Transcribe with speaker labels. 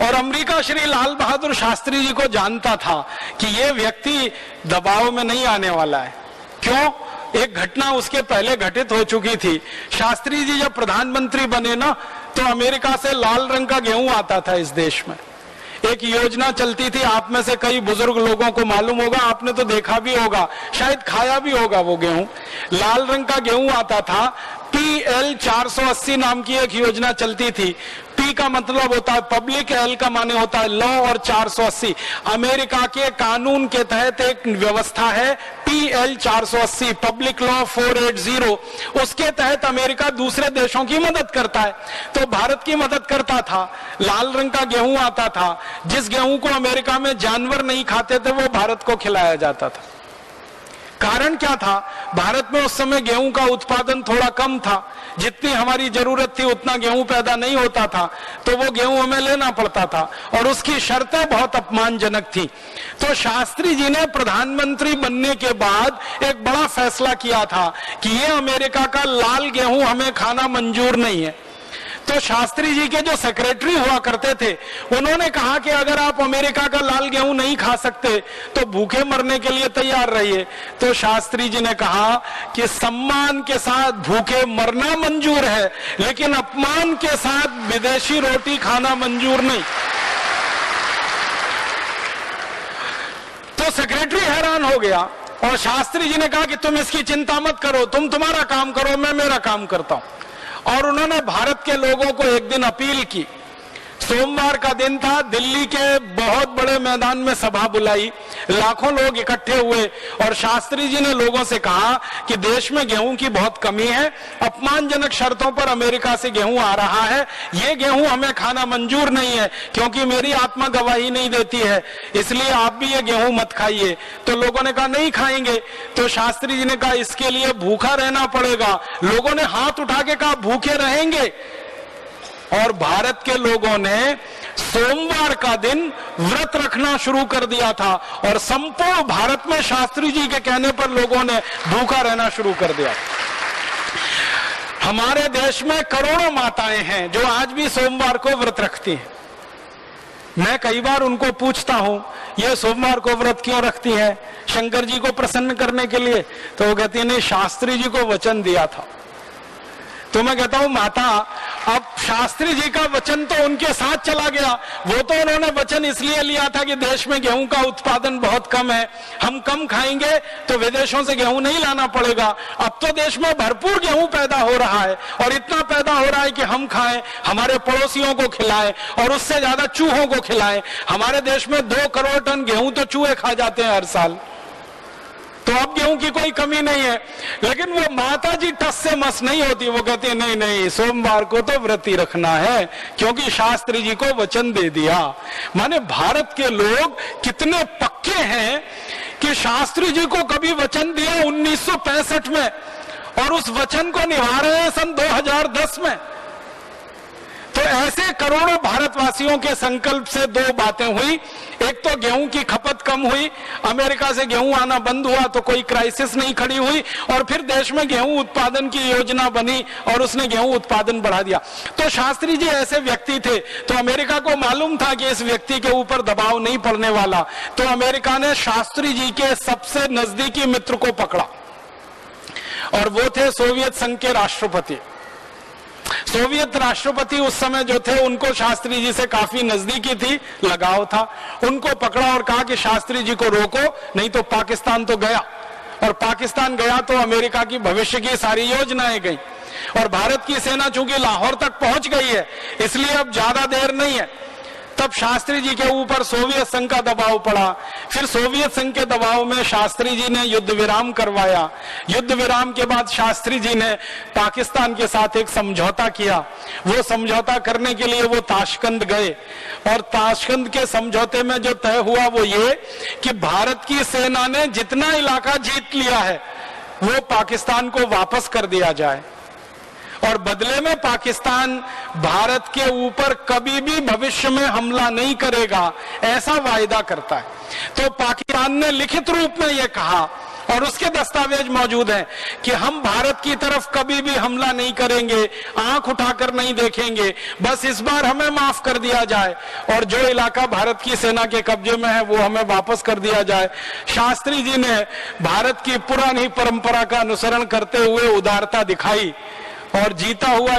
Speaker 1: और अमेरिका श्री लाल बहादुर शास्त्री जी को जानता था कि ये व्यक्ति दबाव में नहीं आने वाला है। क्यों? एक घटना उसके पहले घटित हो चुकी थी। शास्त्री जी जब प्रधानमंत्री बने ना, तो अमेरिका से लाल रंग का गेहूं आता था इस देश में। एक योजना चलती थी, आप में से कई बुजुर्ग लोगों को मालूम होगा, आपने तो देखा भी होगा, शायद खाया भी होगा वो गेहूं। लाल रंग का गेहूं आता था। PL 480 नाम की एक योजना चलती थी। P का मतलब होता है पब्लिक, L का माने होता है लॉ, और 480 अमेरिका के कानून के तहत एक व्यवस्था है PL 480, पब्लिक लॉ 480। उसके तहत अमेरिका दूसरे देशों की मदद करता है, तो भारत की मदद करता था। लाल रंग का गेहूं आता था, जिस गेहूं को अमेरिका में जानवर नहीं खाते थे वो भारत को खिलाया जाता था। कारण क्या था? भारत में उस समय गेहूं का उत्पादन थोड़ा कम था, जितनी हमारी जरूरत थी उतना गेहूं पैदा नहीं होता था, तो वो गेहूं हमें लेना पड़ता था, और उसकी शर्तें बहुत अपमानजनक थी। तो शास्त्री जी ने प्रधानमंत्री बनने के बाद एक बड़ा फैसला किया था कि ये अमेरिका का लाल गेहूं हमें खाना मंजूर नहीं है। तो शास्त्री जी के जो सेक्रेटरी हुआ करते थे, उन्होंने कहा कि अगर आप अमेरिका का लाल गेहूं नहीं खा सकते तो भूखे मरने के लिए तैयार रहिए। तो शास्त्री जी ने कहा कि सम्मान के साथ भूखे मरना मंजूर है, लेकिन अपमान के साथ विदेशी रोटी खाना मंजूर नहीं। तो सेक्रेटरी हैरान हो गया, और शास्त्री जी ने कहा कि तुम इसकी चिंता मत करो, तुम तुम्हारा काम करो, मैं मेरा काम करता हूं। और उन्होंने भारत के लोगों को एक दिन अपील की। सोमवार का दिन था, दिल्ली के बहुत बड़े मैदान में सभा बुलाई, लाखों लोग इकट्ठे हुए, और शास्त्री जी ने लोगों से कहा कि देश में गेहूं की बहुत कमी है, अपमानजनक शर्तों पर अमेरिका से गेहूं आ रहा है, ये गेहूं हमें खाना मंजूर नहीं है, क्योंकि मेरी आत्मा गवाही नहीं देती है, इसलिए आप भी ये गेहूं मत खाइए। तो लोगों ने कहा नहीं खाएंगे। तो शास्त्री जी ने कहा इसके लिए भूखा रहना पड़ेगा। लोगों ने हाथ उठा के कहा भूखे रहेंगे, और भारत के लोगों ने सोमवार का दिन व्रत रखना शुरू कर दिया था, और संपूर्ण भारत में शास्त्री जी के कहने पर लोगों ने भूखा रहना शुरू कर दिया। हमारे देश में करोड़ों माताएं हैं जो आज भी सोमवार को व्रत रखती हैं। मैं कई बार उनको पूछता हूं, ये सोमवार को व्रत क्यों रखती है? शंकर जी को प्रसन्न करने के लिए? तो वो कहती है नहीं, शास्त्री जी को वचन दिया था। तो मैं कहता हूं माता, अब शास्त्री जी का वचन तो उनके साथ चला गया, वो तो उन्होंने वचन इसलिए लिया था कि देश में गेहूं का उत्पादन बहुत कम है, हम कम खाएंगे तो विदेशों से गेहूं नहीं लाना पड़ेगा। अब तो देश में भरपूर गेहूं पैदा हो रहा है, और इतना पैदा हो रहा है कि हम खाएं, हमारे पड़ोसियों को खिलाएं, और उससे ज्यादा चूहों को खिलाएं। हमारे देश में 2 करोड़ टन गेहूं तो चूहे खा जाते हैं हर साल, तो अब गेहूं की कोई कमी नहीं है। लेकिन वो माता जी टस से मस नहीं होती, वो कहती है नहीं नहीं, सोमवार को तो व्रत ही रखना है, क्योंकि शास्त्री जी को वचन दे दिया। माने भारत के लोग कितने पक्के हैं कि शास्त्री जी को कभी वचन दिया 1965 में, और उस वचन को निभा रहे हैं सन 2010 में। तो ऐसे करोड़ों भारतवासियों के संकल्प से 2 बातें हुई। एक तो गेहूं की खपत कम हुई, अमेरिका से गेहूं आना बंद हुआ तो कोई क्राइसिस नहीं खड़ी हुई, और फिर देश में गेहूं उत्पादन की योजना बनी और उसने गेहूं उत्पादन बढ़ा दिया। तो शास्त्री जी ऐसे व्यक्ति थे, तो अमेरिका को मालूम था कि इस व्यक्ति के ऊपर दबाव नहीं पड़ने वाला, तो अमेरिका ने शास्त्री जी के सबसे नजदीकी मित्र को पकड़ा, और वो थे सोवियत संघ के राष्ट्रपति। सोवियत राष्ट्रपति उस समय जो थे, उनको शास्त्री जी से काफी नजदीकी थी, लगाव था। उनको पकड़ा और कहा कि शास्त्री जी को रोको, नहीं तो पाकिस्तान तो गया, और पाकिस्तान गया तो अमेरिका की भविष्य की सारी योजनाएं गई। और भारत की सेना चूंकि लाहौर तक पहुंच गई है, इसलिए अब ज्यादा देर नहीं है। तब शास्त्री जी के ऊपर सोवियत संघ का दबाव पड़ा। फिर सोवियत संघ के दबाव में शास्त्री जी ने युद्ध विराम करवाया। युद्ध विराम के बाद शास्त्री जी ने पाकिस्तान के साथ एक समझौता किया। वो समझौता करने के लिए वो ताशकंद गए, और ताशकंद के समझौते में जो तय हुआ वो ये कि भारत की सेना ने जितना इलाका जीत लिया है वो पाकिस्तान को वापस कर दिया जाए, और बदले में पाकिस्तान भारत के ऊपर कभी भी भविष्य में हमला नहीं करेगा, ऐसा वायदा करता है। तो पाकिस्तान ने लिखित रूप में यह कहा, और उसके दस्तावेज मौजूद हैं कि हम भारत की तरफ कभी भी हमला नहीं करेंगे, आंख उठाकर नहीं देखेंगे, बस इस बार हमें माफ कर दिया जाए और जो इलाका भारत की सेना के कब्जे में है वो हमें वापस कर दिया जाए। शास्त्री जी ने भारत की पुरानी परंपरा का अनुसरण करते हुए उदारता दिखाई और जीता हुआ